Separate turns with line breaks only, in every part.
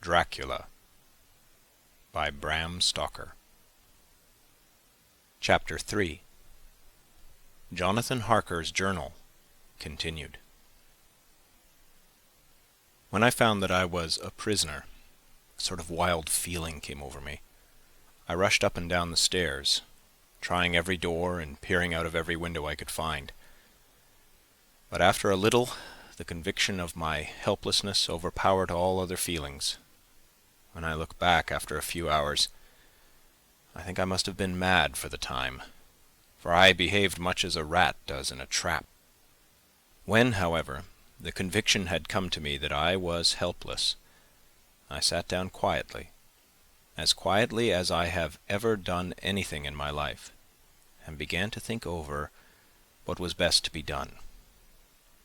Dracula by Bram Stoker. Chapter 3. Jonathan Harker's Journal continued. When I found that I was a prisoner, a sort of wild feeling came over me. I rushed up and down the stairs, trying every door and peering out of every window I could find. But after a little, the conviction of my helplessness overpowered all other feelings. When I look back after a few hours, I think I must have been mad for the time, for I behaved much as a rat does in a trap. When, however, the conviction had come to me that I was helpless, I sat down quietly as I have ever done anything in my life, and began to think over what was best to be done.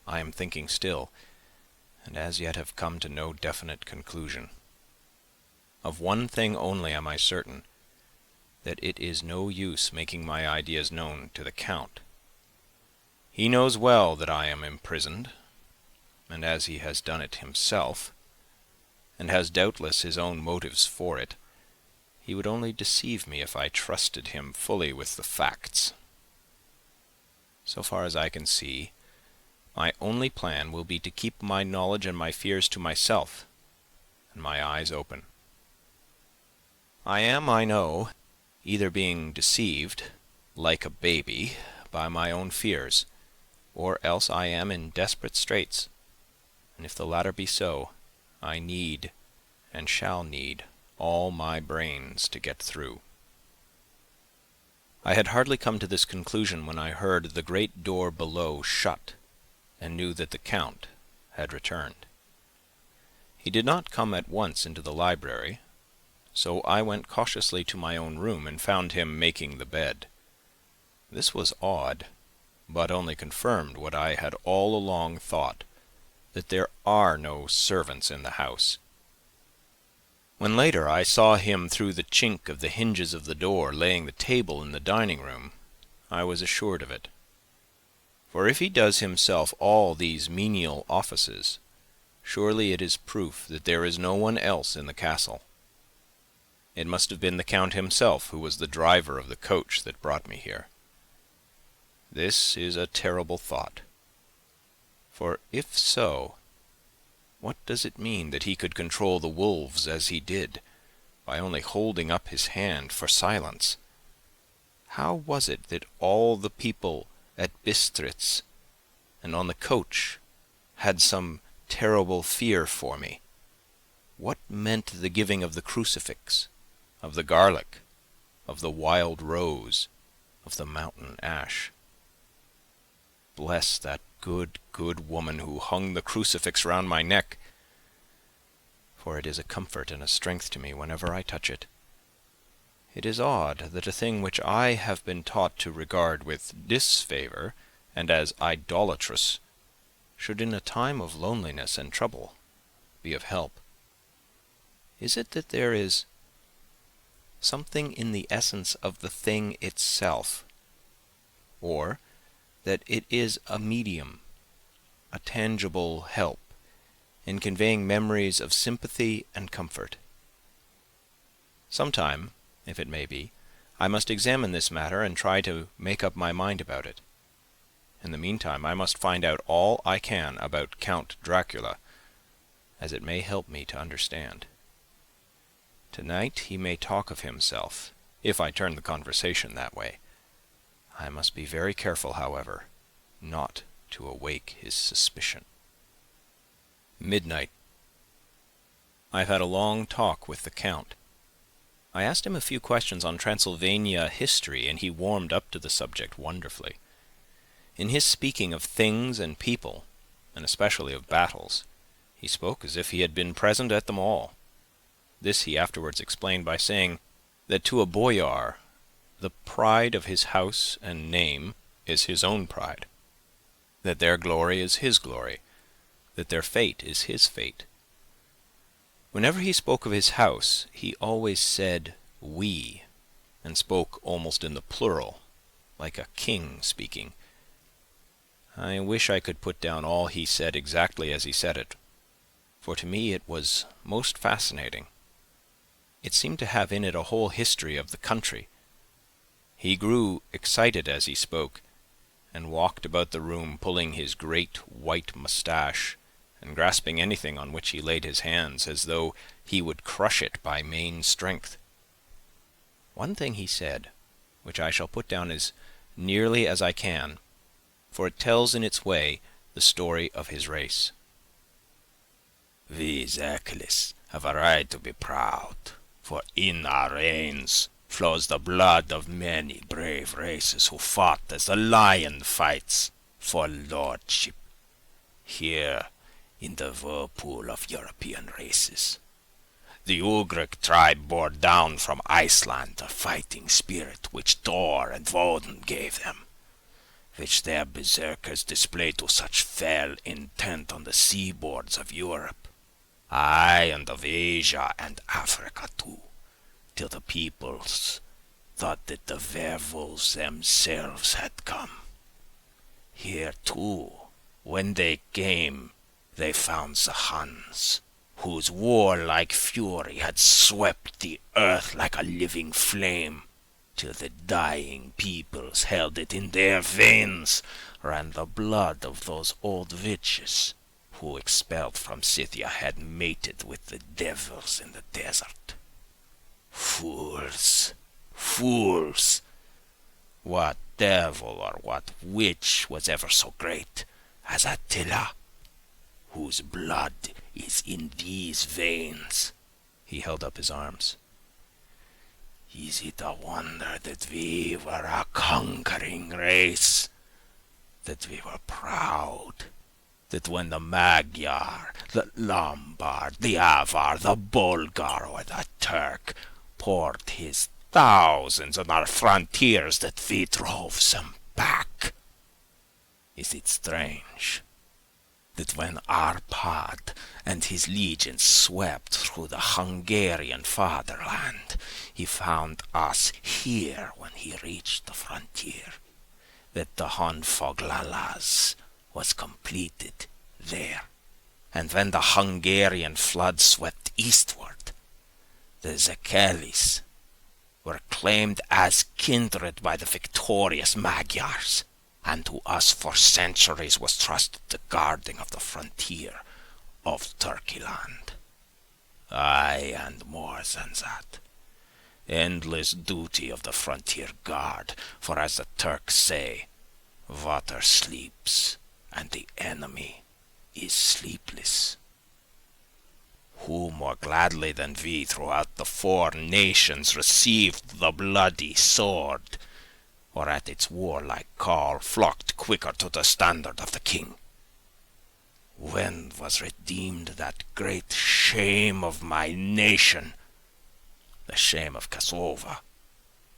I am thinking still, and as yet have come to no definite conclusion. Of one thing only am I certain, that it is no use making my ideas known to the Count. He knows well that I am imprisoned, and as he has done it himself, and has doubtless his own motives for it, he would only deceive me if I trusted him fully with the facts. So far as I can see, my only plan will be to keep my knowledge and my fears to myself, and my eyes open. I am, I know, either being deceived, like a baby, by my own fears, or else I am in desperate straits, and if the latter be so, I need, and shall need, all my brains to get through. I had hardly come to this conclusion when I heard the great door below shut, and knew that the Count had returned. He did not come at once into the library, so I went cautiously to my own room and found him making the bed. This was odd, but only confirmed what I had all along thought, that there are no servants in the house. When later I saw him through the chink of the hinges of the door laying the table in the dining-room, I was assured of it. For if he does himself all these menial offices, surely it is proof that there is no one else in the castle. It must have been the Count himself who was the driver of the coach that brought me here. This is a terrible thought. For if so, what does it mean that he could control the wolves as he did, by only holding up his hand for silence? How was it that all the people at Bistritz and on the coach had some terrible fear for me? What meant the giving of the crucifix, of the garlic, of the wild rose, of the mountain ash? Bless that good woman who hung the crucifix round my neck, for it is a comfort and a strength to me whenever I touch it. It is odd that a thing which I have been taught to regard with disfavour and as idolatrous should in a time of loneliness and trouble be of help. Is it that there is something in the essence of the thing itself, or that it is a medium, a tangible help, in conveying memories of sympathy and comfort? Sometime, if it may be, I must examine this matter and try to make up my mind about it. In the meantime I must find out all I can about Count Dracula, as it may help me to understand. Tonight he may talk of himself, if I turn the conversation that way. I must be very careful, however, not to awake his suspicion. Midnight. I've had a long talk with the Count. I asked him a few questions on Transylvania history, and he warmed up to the subject wonderfully. In his speaking of things and people, and especially of battles, he spoke as if he had been present at them all. This he afterwards explained by saying that to a boyar the pride of his house and name is his own pride, that their glory is his glory, that their fate is his fate. Whenever he spoke of his house, he always said we, and spoke almost in the plural, like a king speaking. I wish I could put down all he said exactly as he said it, for to me it was most fascinating. It seemed to have in it a whole history of the country. He grew excited as he spoke, and walked about the room pulling his great white moustache and grasping anything on which he laid his hands, as though he would crush it by main strength. One thing he said, which I shall put down as nearly as I can, for it tells in its way the story of his race.
We Dracula's have a right to be proud, for in our veins flows the blood of many brave races who fought as the lion fights for lordship. Here, in the whirlpool of European races, the Ugric tribe bore down from Iceland the fighting spirit which Thor and Woden gave them, which their berserkers displayed to such fell intent on the seaboards of Europe, aye, and of Asia and Africa too, till the peoples thought that the werewolves themselves had come. Here too, when they came, they found the Huns, whose warlike fury had swept the earth like a living flame, till the dying peoples held it in their veins, ran the blood of those old witches, who expelled from Scythia had mated with the devils in the desert. Fools! Fools! What devil or what witch was ever so great as Attila, whose blood is in these veins?
He held up his arms.
Is it a wonder that we were a conquering race? That we were proud? That when the Magyar, the Lombard, the Avar, the Bulgar, or the Turk poured his thousands on our frontiers, that we drove them back? Is it strange that when Arpad and his legions swept through the Hungarian fatherland, he found us here when he reached the frontier, that the Honfoglalas was completed there, and when the Hungarian flood swept eastward, the Zekelis were claimed as kindred by the victorious Magyars, and to us for centuries was trusted the guarding of the frontier of Turkeyland. Aye, and more than that, endless duty of the frontier guard, for as the Turks say, water sleeps, and the enemy is sleepless. Who more gladly than we throughout the 4 nations received the bloody sword, or at its warlike call flocked quicker to the standard of the king? When was redeemed that great shame of my nation, the shame of Kosova,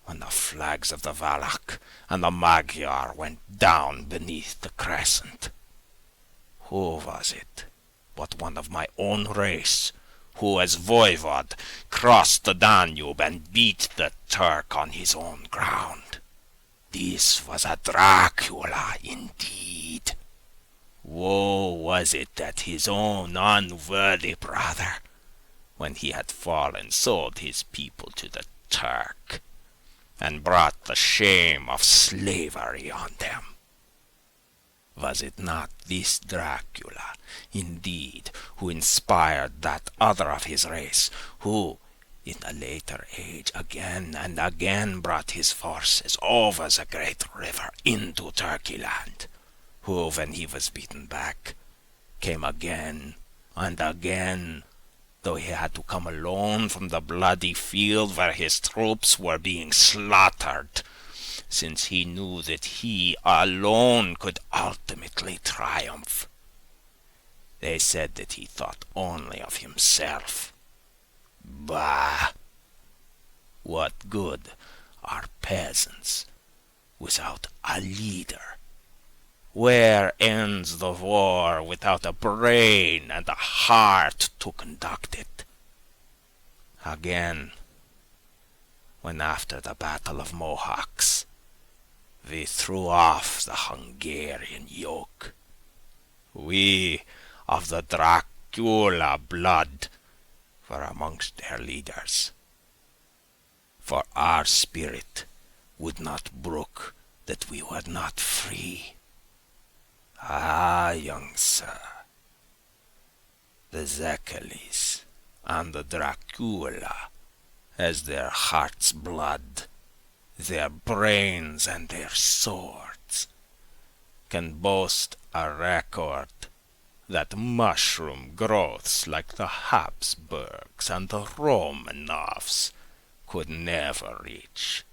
when the flags of the Valak and the Magyar went down beneath the crescent? Who was it but one of my own race, who as voivod crossed the Danube and beat the Turk on his own ground? This was a Dracula indeed. Woe was it that his own unworthy brother, when he had fallen, sold his people to the Turk, and brought the shame of slavery on them. Was it not this Dracula, indeed, who inspired that other of his race, who, in a later age, again and again brought his forces over the great river into Turkeyland, who, when he was beaten back, came again and again, though he had to come alone from the bloody field where his troops were being slaughtered, since he knew that he alone could ultimately triumph. They said that he thought only of himself. Bah! What good are peasants without a leader? Where ends the war without a brain and a heart to conduct it? Again, when after the Battle of Mohawks, we threw off the Hungarian yoke, we of the Dracula Dracula blood were amongst their leaders. For our spirit would not brook that we were not free. Ah, young sir, the Zekelis and the Dracula as their heart's blood, their brains and their swords, can boast a record that mushroom growths like the Habsburgs and the Romanovs could never reach.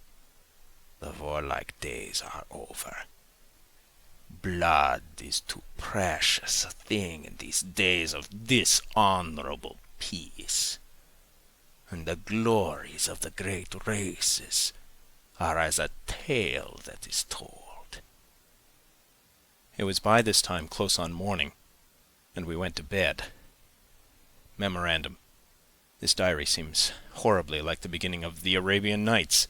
The warlike days are over. Blood is too precious a thing in these days of dishonorable peace, and the glories of the great races are as a tale that is told.
It was by this time close on morning, and we went to bed. Memorandum. This diary seems horribly like the beginning of the Arabian Nights,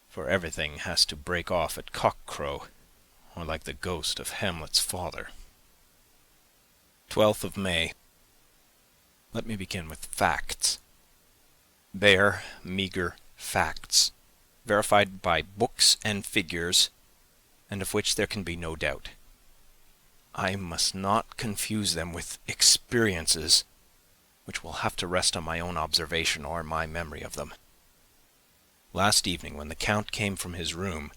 for everything has to break off at cock-crow, or like the ghost of Hamlet's father. 12th of May. Let me begin with facts. Bare, meagre facts, verified by books and figures, and of which there can be no doubt. I must not confuse them with experiences, which will have to rest on my own observation or my memory of them. Last evening, when the Count came from his room,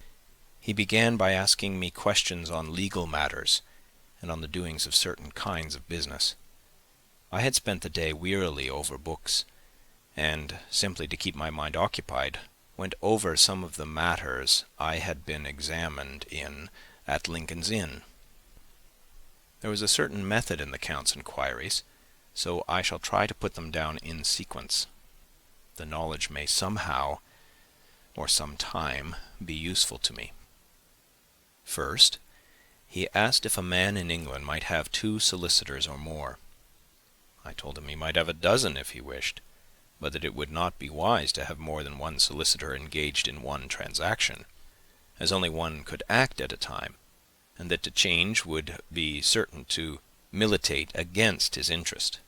he began by asking me questions on legal matters and on the doings of certain kinds of business. I had spent the day wearily over books, and, simply to keep my mind occupied, went over some of the matters I had been examined in at Lincoln's Inn. There was a certain method in the Count's inquiries, so I shall try to put them down in sequence. The knowledge may somehow, or some time, be useful to me. First, he asked if a man in England might have 2 solicitors or more. I told him he might have a dozen if he wished, but that it would not be wise to have more than 1 solicitor engaged in one transaction, as only one could act at a time, and that to change would be certain to militate against his interest.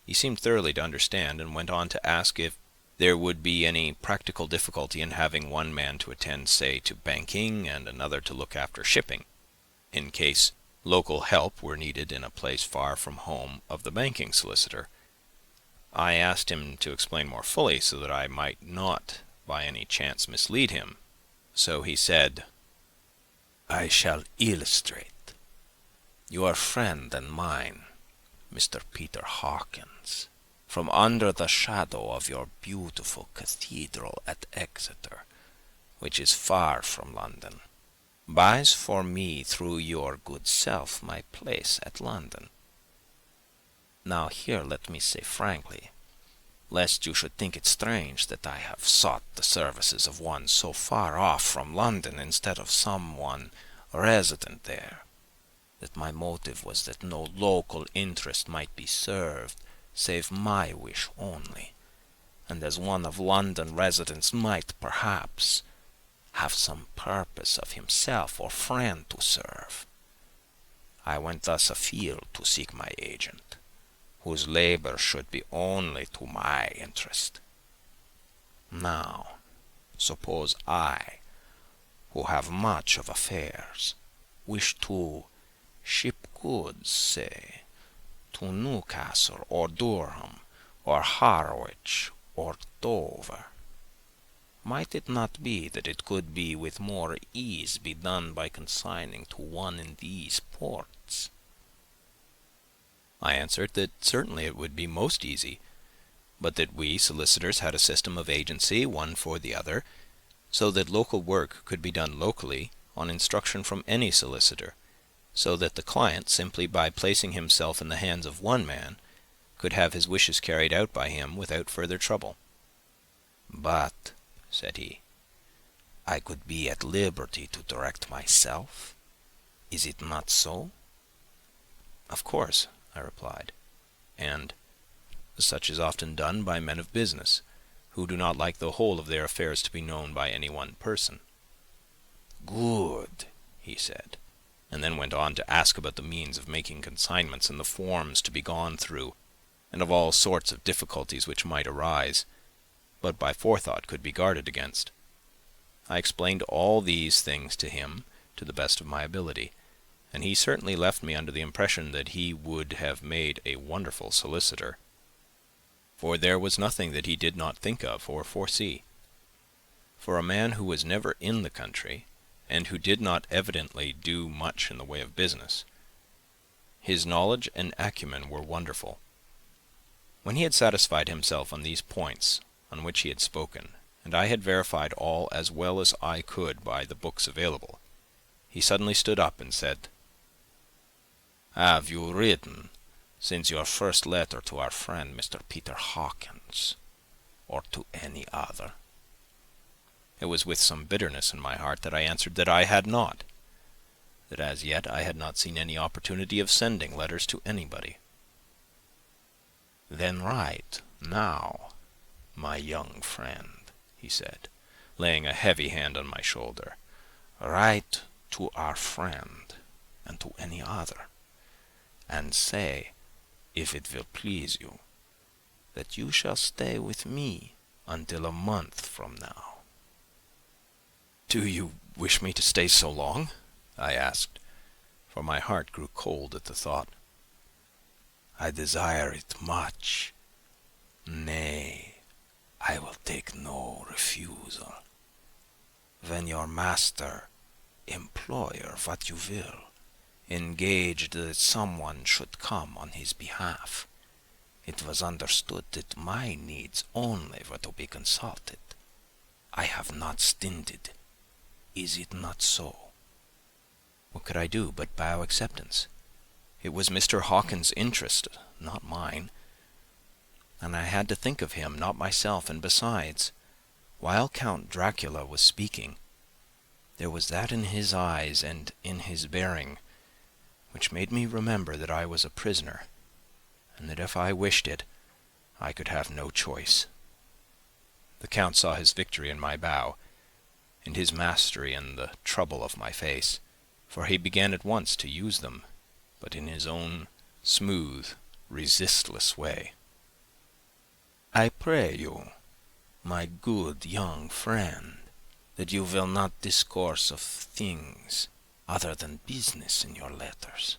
He seemed thoroughly to understand, and went on to ask if there would be any practical difficulty in having one man to attend, say, to banking, and another to look after shipping, in case local help were needed in a place far from home of the banking solicitor. I asked him to explain more fully, so that I might not by any chance mislead him. So he said, "I shall illustrate. Your friend and mine, Mr. Peter Hawkins, from under the shadow of your beautiful cathedral at Exeter, which is far from London, buys for me through your good self my place at London. Now here let me say frankly, lest you should think it strange that I have sought the services of one so far off from London instead of someone resident there, that my motive was that no local interest might be served save my wish only, and as one of London residents might perhaps have some purpose of himself or friend to serve. I went thus afield to seek my agent, whose labor should be only to my interest. Now, suppose I, who have much of affairs, wish to ship goods, say, to Newcastle or Durham or Harwich or Dover. Might it not be that it could be with more ease be done by consigning to one in these ports?" I answered that certainly it would be most easy, but that we solicitors had a system of agency, one for the other, so that local work could be done locally on instruction from any solicitor, so that the client, simply by placing himself in the hands of one man, could have his wishes carried out by him without further trouble. "But," said he, "I could be at liberty to direct myself. Is it not so?" "Of course," I replied, "and such is often done by men of business, who do not like the whole of their affairs to be known by any one person." "Good," he said, and then went on to ask about the means of making consignments and the forms to be gone through, and of all sorts of difficulties which might arise, but by forethought could be guarded against. I explained all these things to him to the best of my ability, and he certainly left me under the impression that he would have made a wonderful solicitor, for there was nothing that he did not think of or foresee. For a man who was never in the country, and who did not evidently do much in the way of business, his knowledge and acumen were wonderful. When he had satisfied himself on these points on which he had spoken, and I had verified all as well as I could by the books available, he suddenly stood up and said,
"Have you written, since your first letter to our friend Mr. Peter Hawkins, or to any other?"
It was with some bitterness in my heart that I answered that I had not, that as yet I had not seen any opportunity of sending letters to anybody.
"Then write now, my young friend," he said, laying a heavy hand on my shoulder. "Write to our friend, and to any other, and say, if it will please you, that you shall stay with me until a month from now."
"Do you wish me to stay so long?" I asked, for my heart grew cold at the thought.
"I desire it much. Nay, I will take no refusal. When your master, employer, what you will, engaged that someone should come on his behalf, it was understood that my needs only were to be consulted. I have not stinted. Is it not so?"
What could I do but bow acceptance? It was Mr. Hawkins' interest, not mine, and I had to think of him, not myself, and besides, while Count Dracula was speaking, there was that in his eyes and in his bearing which made me remember that I was a prisoner, and that if I wished it, I could have no choice. The Count saw his victory in my bow, and his mastery in the trouble of my face, for he began at once to use them, but in his own smooth, resistless way.
"I pray you, my good young friend, that you will not discourse of things other than business in your letters.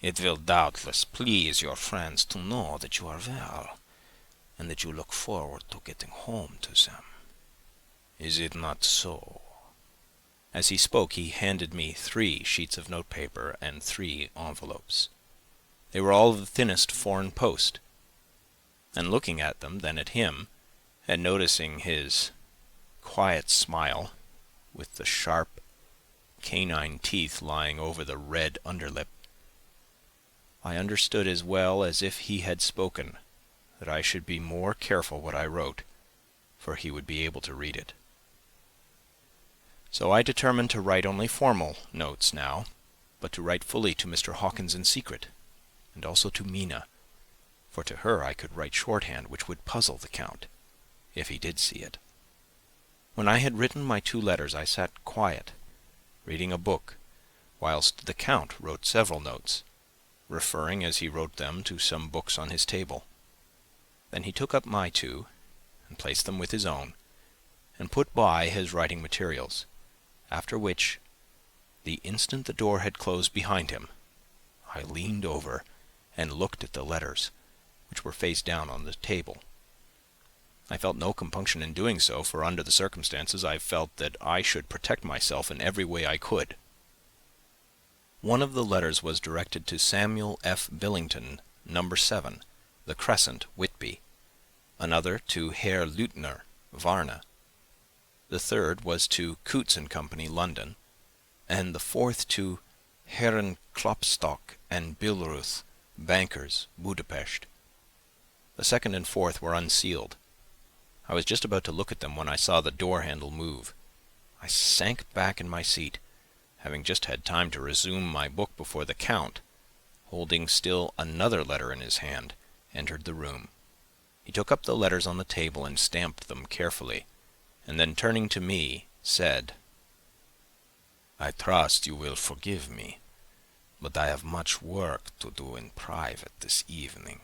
It will doubtless please your friends to know that you are well, and that you look forward to getting home to them. Is it not so?"
As he spoke, he handed me 3 sheets of notepaper and 3 envelopes. They were all of the thinnest foreign post, and looking at them, then at him, and noticing his quiet smile, with the sharp canine teeth lying over the red underlip, I understood as well as if he had spoken that I should be more careful what I wrote, for he would be able to read it. So I determined to write only formal notes now, but to write fully to Mr. Hawkins in secret, and also to Mina, for to her I could write shorthand which would puzzle the Count, if he did see it. When I had written my 2 letters, I sat quiet, reading a book, whilst the Count wrote several notes, referring as he wrote them to some books on his table. Then he took up my 2, and placed them with his own, and put by his writing materials, after which, the instant the door had closed behind him, I leaned over and looked at the letters, which were face down on the table. I felt no compunction in doing so, for under the circumstances I felt that I should protect myself in every way I could. One of the letters was directed to Samuel F. Billington, No. 7, The Crescent, Whitby; another to Herr Leutner, Varna; the third was to Coutts and Company, London; and the fourth to Herren Klopstock and Billruth, bankers, Budapest. The second and fourth were unsealed. I was just about to look at them when I saw the door-handle move. I sank back in my seat, having just had time to resume my book before the Count, holding still another letter in his hand, entered the room. He took up the letters on the table and stamped them carefully, and then turning to me, said, "I trust you will forgive me, but I have much work to do in private this evening.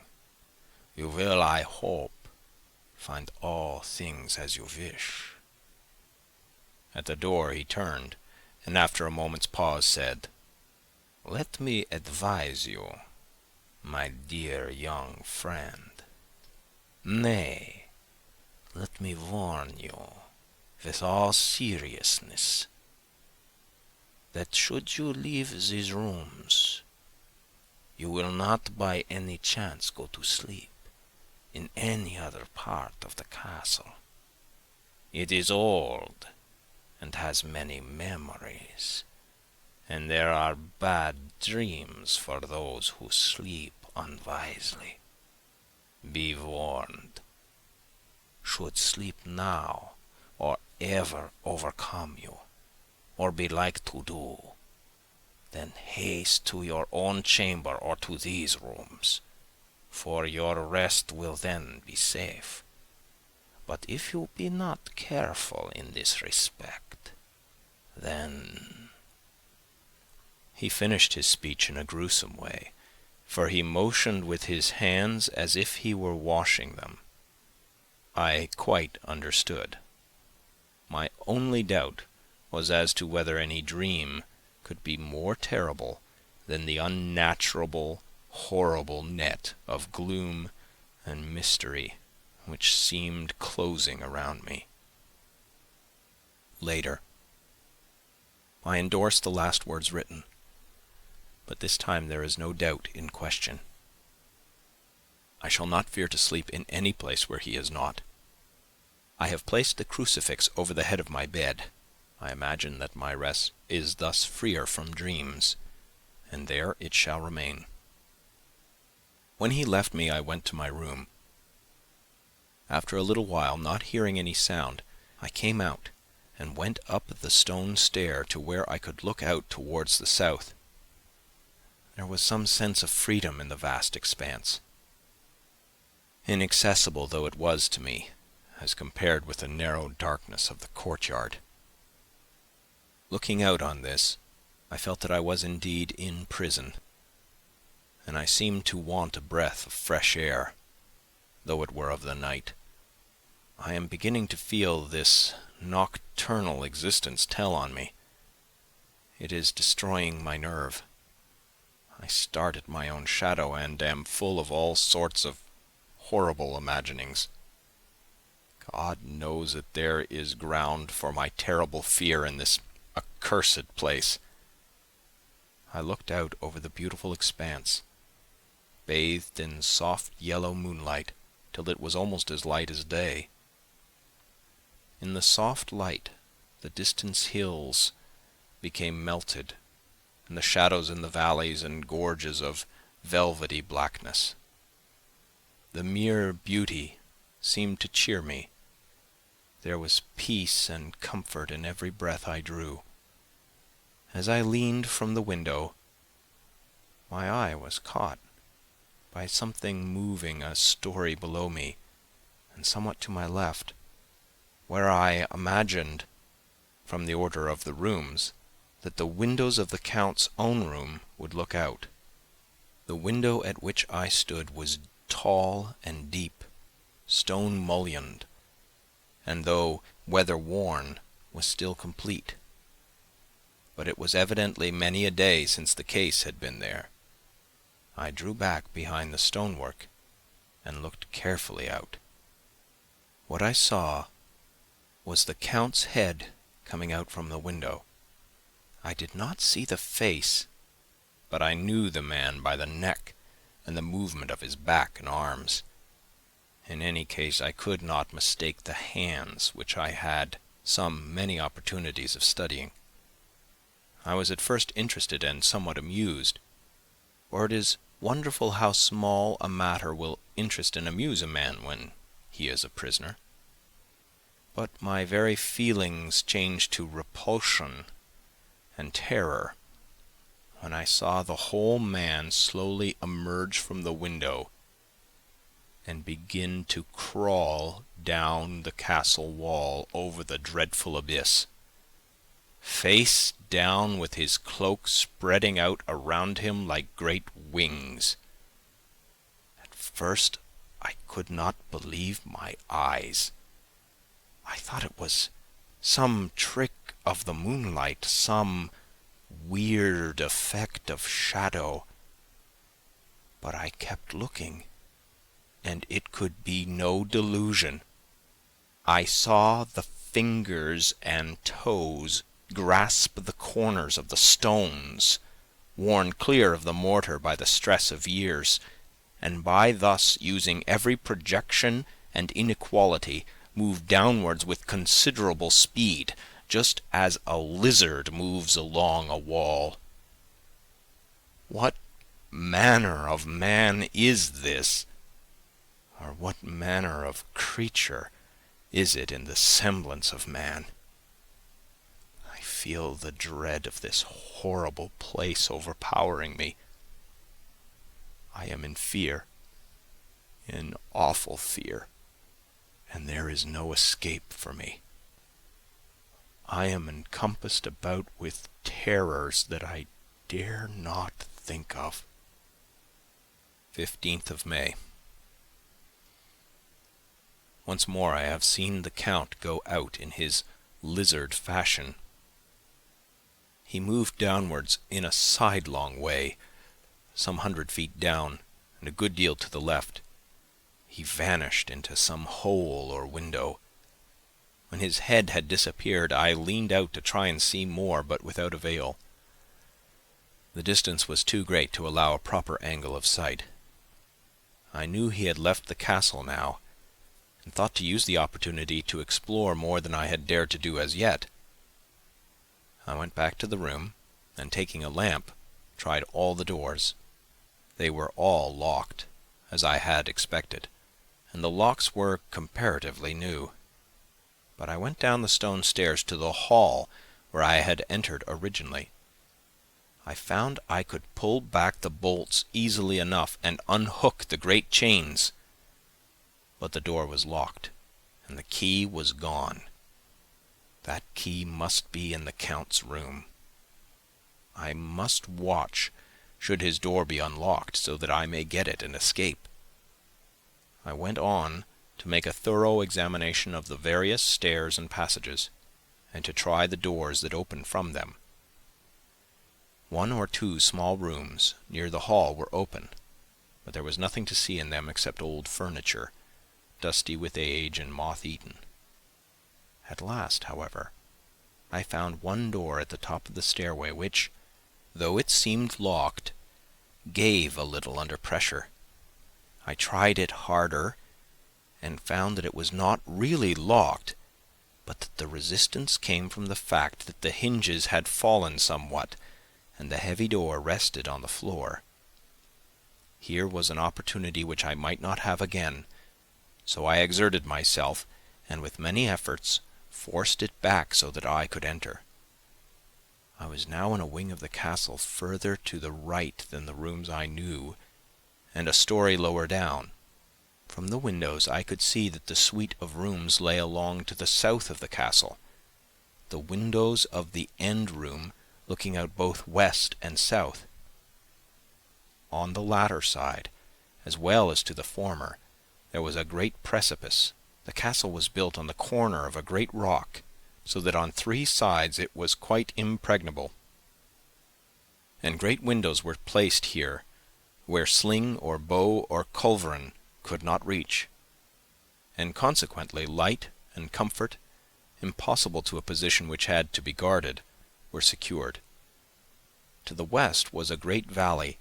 You will, I hope, find all things as you wish."
At the door he turned, and after a moment's pause said,
"Let me advise you, my dear young friend. Nay, let me warn you, with all seriousness, that should you leave these rooms, you will not by any chance go to sleep in any other part of the castle. It is old and has many memories, and there are bad dreams for those who sleep unwisely. Be warned. Should sleep now or ever overcome you, or be like to do, then haste to your own chamber or to these rooms, for your rest will then be safe. But if you be not careful in this respect, then—"
He finished his speech in a gruesome way, for he motioned with his hands as if he were washing them. I quite understood. My only doubt was as to whether any dream could be more terrible than the unnatural, horrible net of gloom and mystery which seemed closing around me. Later. I endorse the last words written, but this time there is no doubt in question. I shall not fear to sleep in any place where he is not. I have placed the crucifix over the head of my bed. I imagine that my rest is thus freer from dreams, and there it shall remain. When he left me, I went to my room. After a little while, not hearing any sound, I came out and went up the stone stair to where I could look out towards the south. There was some sense of freedom in the vast expanse, inaccessible though it was to me, as compared with the narrow darkness of the courtyard. Looking out on this, I felt that I was indeed in prison, and I seemed to want a breath of fresh air, though it were of the night. I am beginning to feel this nocturnal existence tell on me. It is destroying my nerve. I start at my own shadow and am full of all sorts of horrible imaginings. God knows that there is ground for my terrible fear in this accursed place. I looked out over the beautiful expanse, bathed in soft yellow moonlight, till it was almost as light as day. In the soft light, the distant hills became melted, and the shadows in the valleys and gorges of velvety blackness. The mere beauty seemed to cheer me. There was peace and comfort in every breath I drew. As I leaned from the window, my eye was caught by something moving a story below me and somewhat to my left, where I imagined, from the order of the rooms, that the windows of the Count's own room would look out. The window at which I stood was tall and deep, stone-mullioned, and though weather-worn, was still complete. But it was evidently many a day since the case had been there. I drew back behind the stonework and looked carefully out. What I saw was the Count's head coming out from the window. I did not see the face, but I knew the man by the neck and the movement of his back and arms. In any case, I could not mistake the hands which I had many opportunities of studying. I was at first interested and somewhat amused, for it is wonderful how small a matter will interest and amuse a man when he is a prisoner. But my very feelings changed to repulsion and terror when I saw the whole man slowly emerge from the window and begin to crawl down the castle wall over the dreadful abyss, face down, with his cloak spreading out around him like great wings. At first I could not believe my eyes. I thought it was some trick of the moonlight, some weird effect of shadow. But I kept looking, and it could be no delusion. I saw the fingers and toes grasp the corners of the stones, worn clear of the mortar by the stress of years, and by thus using every projection and inequality, move downwards with considerable speed, just as a lizard moves along a wall. What manner of man is this? Or what manner of creature is it in the semblance of man? I feel the dread of this horrible place overpowering me. I am in fear, in awful fear, and there is no escape for me. I am encompassed about with terrors that I dare not think of. 15th of May. Once more I have seen the Count go out in his lizard fashion. He moved downwards in a sidelong way, some 100 feet down, and a good deal to the left. He vanished into some hole or window. When his head had disappeared, I leaned out to try and see more, but without avail. The distance was too great to allow a proper angle of sight. I knew he had left the castle now, and thought to use the opportunity to explore more than I had dared to do as yet. I went back to the room, and taking a lamp, tried all the doors. They were all locked, as I had expected, and the locks were comparatively new. But I went down the stone stairs to the hall where I had entered originally. I found I could pull back the bolts easily enough and unhook the great chains. But the door was locked, and the key was gone. That key must be in the Count's room. I must watch, should his door be unlocked, so that I may get it and escape. I went on to make a thorough examination of the various stairs and passages, and to try the doors that opened from them. 1 or 2 small rooms near the hall were open, but there was nothing to see in them except old furniture, dusty with age and moth-eaten. At last, however, I found one door at the top of the stairway which, though it seemed locked, gave a little under pressure. I tried it harder, and found that it was not really locked, but that the resistance came from the fact that the hinges had fallen somewhat, and the heavy door rested on the floor. Here was an opportunity which I might not have again, so I exerted myself, and with many efforts forced it back so that I could enter. I was now in a wing of the castle further to the right than the rooms I knew, and a story lower down. From the windows I could see that the suite of rooms lay along to the south of the castle, the windows of the end room looking out both west and south. On the latter side, as well as to the former, there was a great precipice. The castle was built on the corner of a great rock, so that on 3 sides it was quite impregnable, and great windows were placed here, where sling or bow or culverin could not reach, and consequently light and comfort, impossible to a position which had to be guarded, were secured. To the west was a great valley,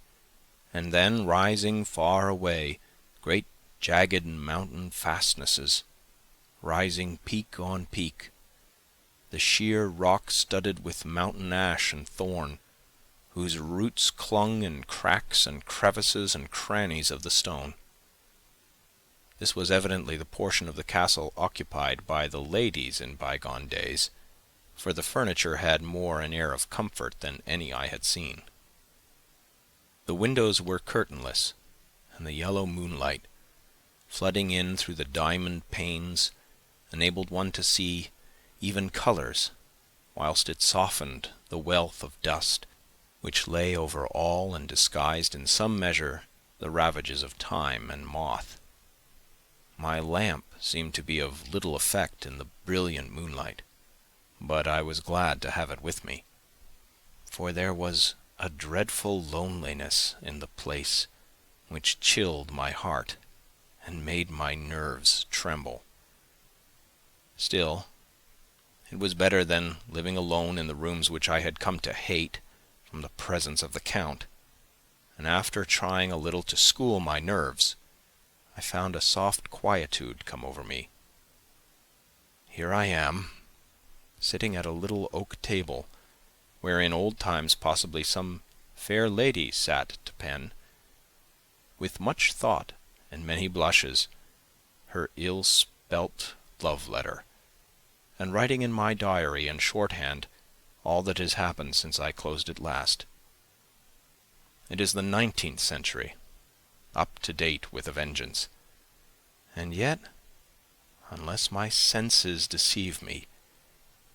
and then rising far away, great jagged mountain fastnesses, rising peak on peak, the sheer rock studded with mountain ash and thorn, whose roots clung in cracks and crevices and crannies of the stone. This was evidently the portion of the castle occupied by the ladies in bygone days, for the furniture had more an air of comfort than any I had seen. The windows were curtainless, and the yellow moonlight, flooding in through the diamond panes, enabled one to see even colours, whilst it softened the wealth of dust which lay over all and disguised in some measure the ravages of time and moth. My lamp seemed to be of little effect in the brilliant moonlight, but I was glad to have it with me, for there was a dreadful loneliness in the place which chilled my heart and made my nerves tremble. Still, it was better than living alone in the rooms which I had come to hate from the presence of the Count, and after trying a little to school my nerves, I found a soft quietude come over me. Here I am, sitting at a little oak table, where in old times possibly some fair lady sat to pen, with much thought and many blushes, her ill-spelt love letter, and writing in my diary in shorthand all that has happened since I closed it last. It is the 19th century, up to date with a vengeance, and yet, unless my senses deceive me,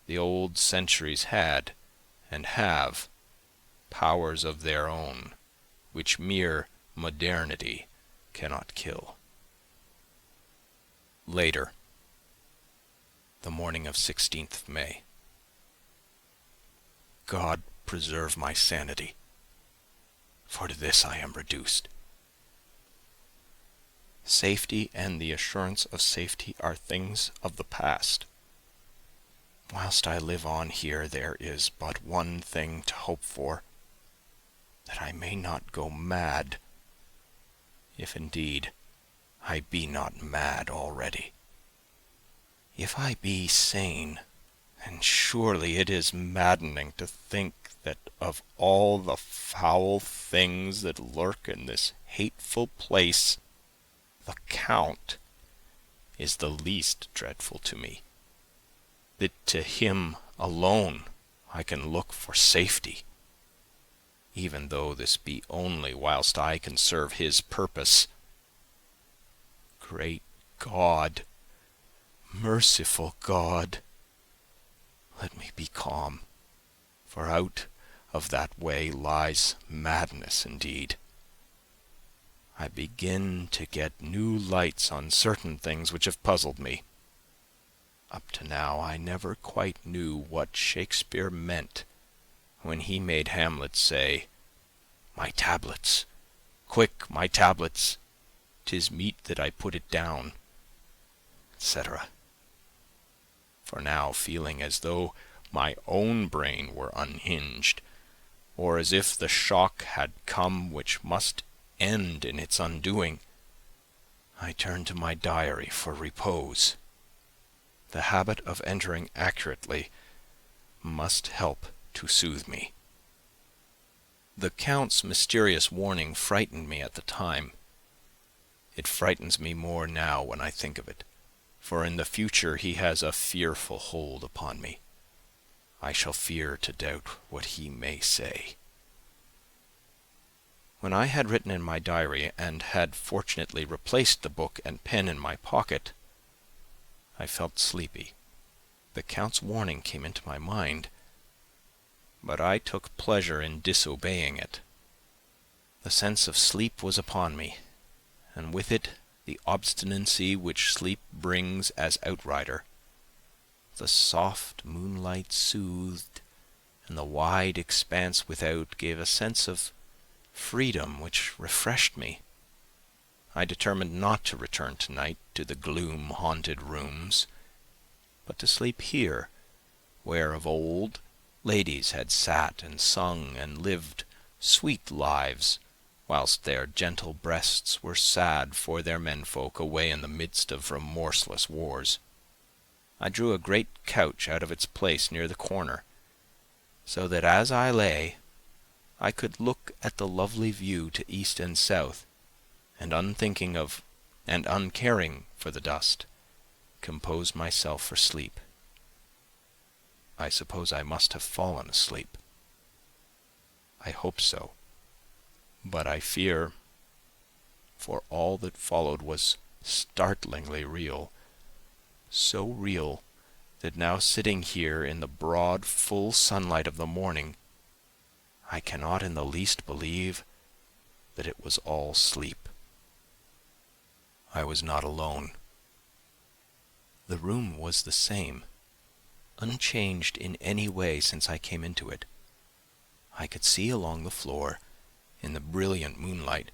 the old centuries had, and have, powers of their own, which mere modernity cannot kill. Later, the morning of 16th of May. God preserve my sanity, for to this I am reduced. Safety and the assurance of safety are things of the past. Whilst I live on here, there is but one thing to hope for, that I may not go mad, if indeed I be not mad already. If I be sane, and surely it is maddening to think that of all the foul things that lurk in this hateful place, the Count is the least dreadful to me, that to him alone I can look for safety, even though this be only whilst I can serve his purpose. Great God, merciful God, let me be calm, for out of that way lies madness indeed. I begin to get new lights on certain things which have puzzled me. Up to now I never quite knew what Shakespeare meant when he made Hamlet say, "My tablets, quick, my tablets, 'tis meet that I put it down," etc. For now, feeling as though my own brain were unhinged, or as if the shock had come which must end in its undoing, I turn to my diary for repose. The habit of entering accurately must help to soothe me. The Count's mysterious warning frightened me at the time. It frightens me more now when I think of it, for in the future he has a fearful hold upon me. I shall fear to doubt what he may say. When I had written in my diary, and had fortunately replaced the book and pen in my pocket, I felt sleepy. The Count's warning came into my mind, but I took pleasure in disobeying it. The sense of sleep was upon me, and with it the obstinacy which sleep brings as outrider. The soft moonlight soothed, and the wide expanse without gave a sense of freedom which refreshed me. I determined not to return tonight to the gloom-haunted rooms, but to sleep here, where of old ladies had sat and sung and lived sweet lives, whilst their gentle breasts were sad for their menfolk away in the midst of remorseless wars. I drew a great couch out of its place near the corner, so that as I lay, I could look at the lovely view to east and south, and unthinking of and uncaring for the dust, compose myself for sleep. I suppose I must have fallen asleep. I hope so, but I fear, for all that followed was startlingly real, so real that now sitting here in the broad, full sunlight of the morning, I cannot in the least believe that it was all sleep. I was not alone. The room was the same, unchanged in any way since I came into it. I could see along the floor, in the brilliant moonlight,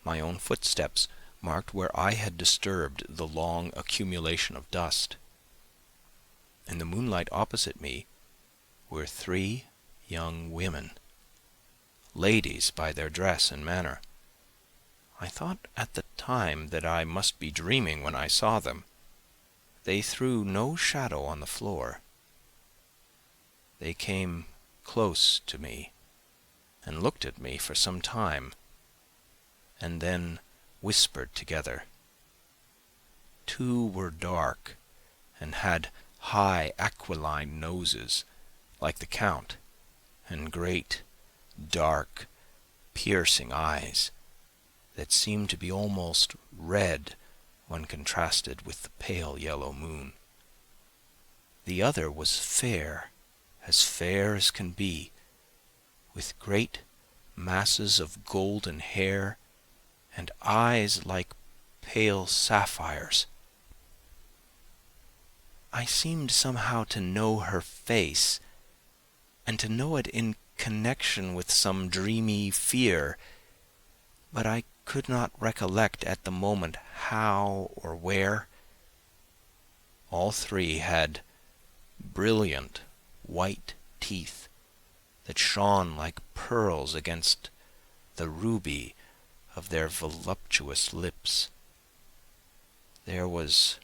my own footsteps marked where I had disturbed the long accumulation of dust. In the moonlight opposite me were 3 young women, ladies by their dress and manner. I thought at the time that I must be dreaming when I saw them. They threw no shadow on the floor. They came close to me and looked at me for some time, and then whispered together. 2 were dark and had high aquiline noses like the Count, and great, dark, piercing eyes that seemed to be almost red when contrasted with the pale yellow moon. The other was fair as can be, with great masses of golden hair and eyes like pale sapphires. I seemed somehow to know her face, and to know it in connection with some dreamy fear, but I could not recollect at the moment how or where. All 3 had brilliant white teeth that shone like pearls against the ruby of their voluptuous lips. There was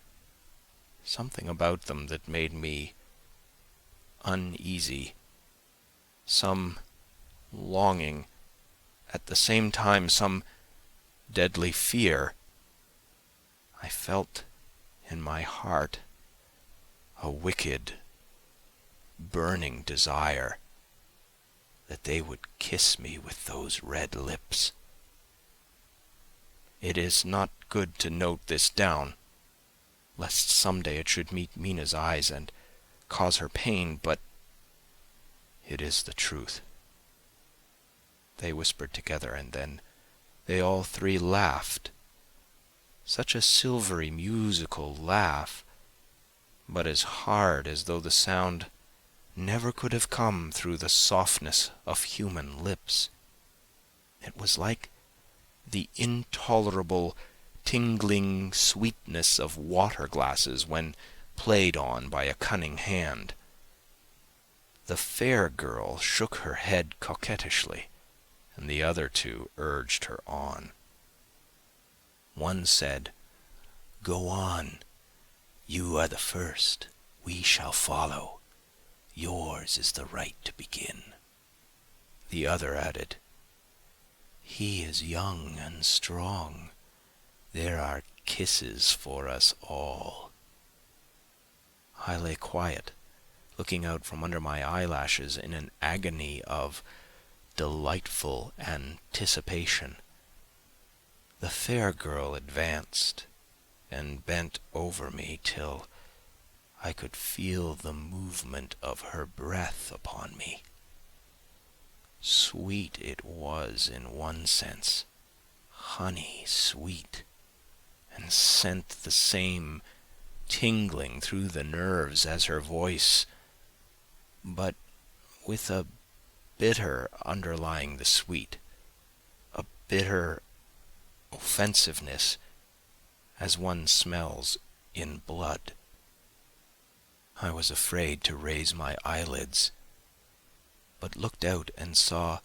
something about them that made me uneasy, some longing, at the same time some deadly fear. I felt in my heart a wicked, burning desire that they would kiss me with those red lips. It is not good to note this down, lest some day it should meet Mina's eyes and cause her pain, but it is the truth. They whispered together, and then they all 3 laughed. Such a silvery, musical laugh, but as hard as though the sound never could have come through the softness of human lips. It was like the intolerable, tingling sweetness of water glasses when played on by a cunning hand. The fair girl shook her head coquettishly, and the other 2 urged her on. One said, "Go on, you are the first, we shall follow. Yours is the right to begin." The other added, "He is young and strong. There are kisses for us all." I lay quiet, looking out from under my eyelashes in an agony of delightful anticipation. The fair girl advanced and bent over me till I could feel the movement of her breath upon me. Sweet it was in one sense, honey sweet, and sent the same tingling through the nerves as her voice, but with a bitter underlying the sweet, a bitter offensiveness as one smells in blood. I was afraid to raise my eyelids, but looked out and saw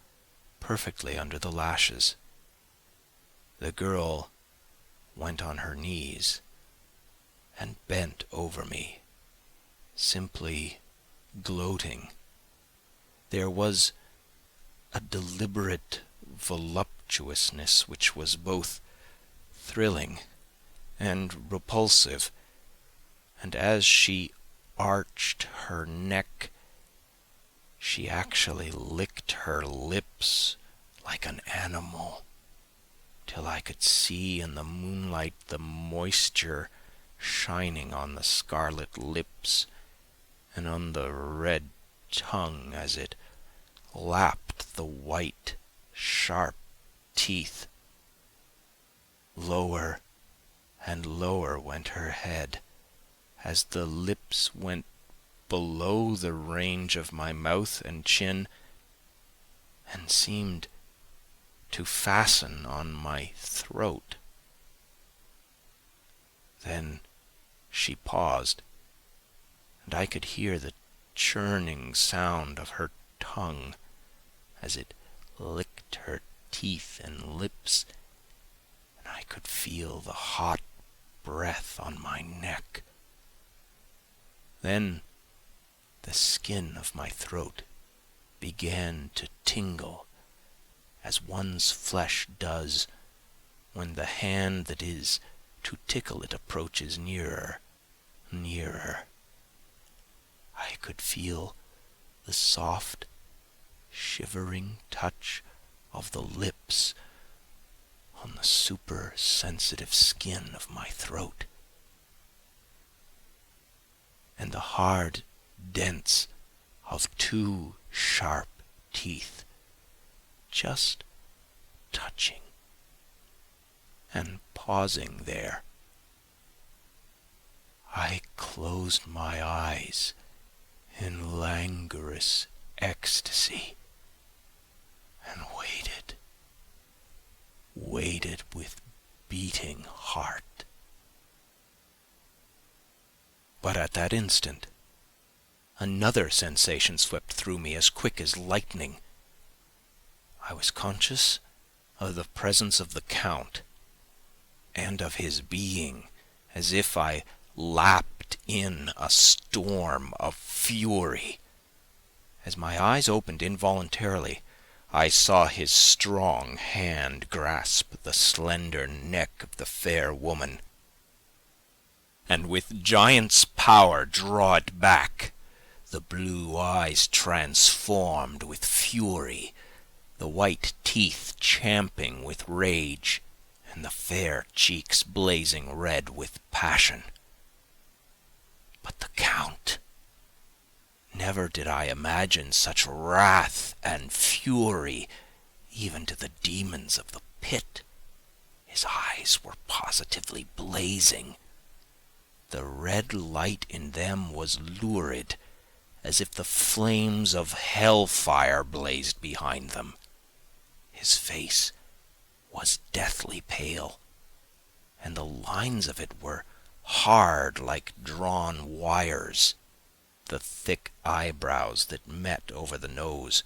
perfectly under the lashes. The girl went on her knees and bent over me, simply gloating. There was a deliberate voluptuousness which was both thrilling and repulsive, and as she arched her neck, she actually licked her lips like an animal, till I could see in the moonlight the moisture shining on the scarlet lips and on the red tongue as it lapped the white, sharp teeth. Lower and lower went her head as the lips went below the range of my mouth and chin and seemed to fasten on my throat. Then she paused, and I could hear the churning sound of her tongue as it licked her teeth and lips, and I could feel the hot breath on my neck. Then the skin of my throat began to tingle as one's flesh does when the hand that is to tickle it approaches nearer, nearer. I could feel the soft, shivering touch of the lips on the super-sensitive skin of my throat, and the hard dents of two sharp teeth just touching and pausing there. I closed my eyes in languorous ecstasy and waited with beating heart. But at that instant, another sensation swept through me as quick as lightning. I was conscious of the presence of the Count and of his being, as if I lapped in a storm of fury. As my eyes opened involuntarily, I saw his strong hand grasp the slender neck of the fair woman, and with giant's power draw it back, the blue eyes transformed with fury, the white teeth champing with rage, and the fair cheeks blazing red with passion. But the Count! Never did I imagine such wrath and fury even to the demons of the pit. His eyes were positively blazing. The red light in them was lurid, as if the flames of hellfire blazed behind them. His face was deathly pale, and the lines of it were hard like drawn wires. The thick eyebrows that met over the nose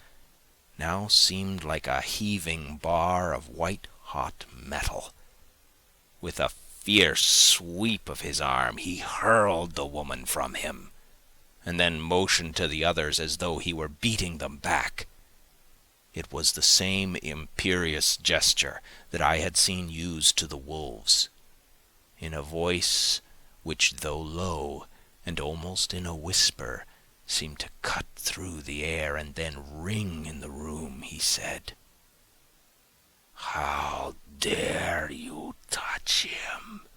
now seemed like a heaving bar of white-hot metal. With a fierce sweep of his arm he hurled the woman from him, and then motioned to the others as though he were beating them back. It was the same imperious gesture that I had seen used to the wolves. In a voice which, though low, and almost in a whisper, seemed to cut through the air and then ring in the room, he said, "How dare you touch him,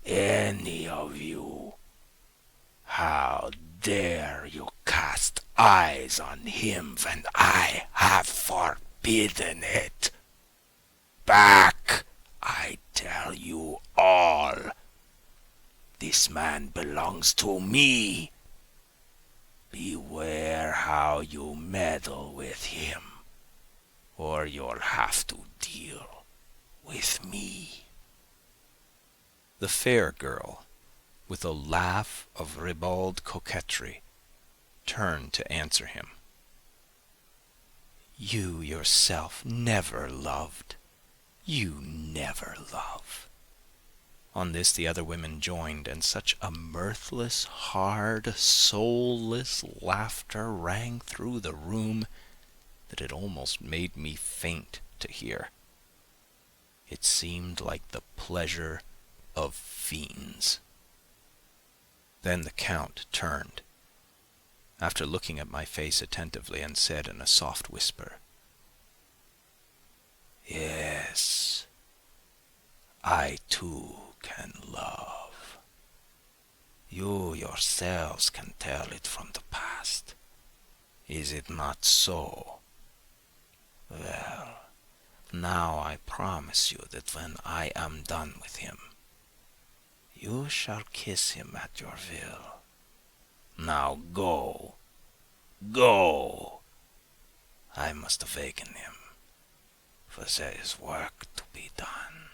any of you? How dare you cast eyes on him when I have forbidden it? Back, I tell you all. This man belongs to me. Beware how you meddle with him, or you'll have to deal with me." The fair girl, with a laugh of ribald coquetry, turned to answer him. "You yourself never loved. You never love." On this the other women joined, and such a mirthless, hard, soulless laughter rang through the room that it almost made me faint to hear. It seemed like the pleasure of fiends. Then the Count turned, after looking at my face attentively, and said in a soft whisper, "Yes, I too can love. You yourselves can tell it from the past. Is it not so? Well, now I promise you that when I am done with him,
You shall kiss him at your will. Now go, go. I must awaken him, for there is work to be done.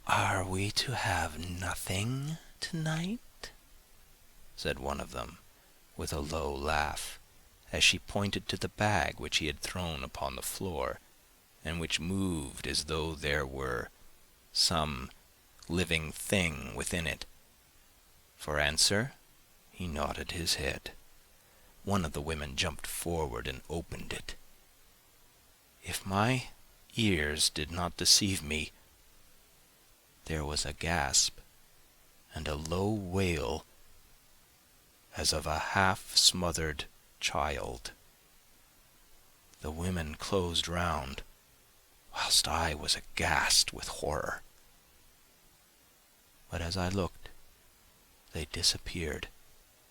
Are we to have nothing tonight? Said one of them, with a low laugh, as she pointed to the bag which he had thrown upon the floor, and which moved as though there were some living thing within it. For answer, he nodded his head. One of the women jumped forward and opened it. If my ears did not deceive me, there was a gasp and a low wail as of a half-smothered child. The women closed round, whilst I was aghast with horror. But as I looked, they disappeared,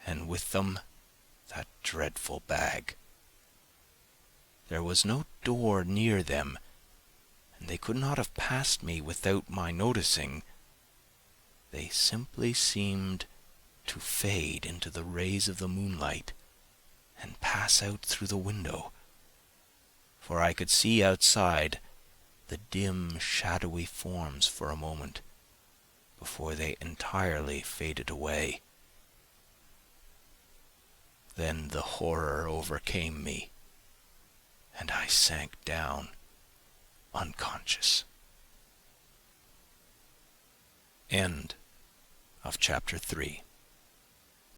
and with them that dreadful bag. There was no door near them, and they could not have passed me without my noticing. They simply seemed to fade into the rays of the moonlight and pass out through the window, for I could see outside the dim, shadowy forms for a moment before they entirely faded away. Then the horror overcame me, and I sank down unconscious. End of chapter 3.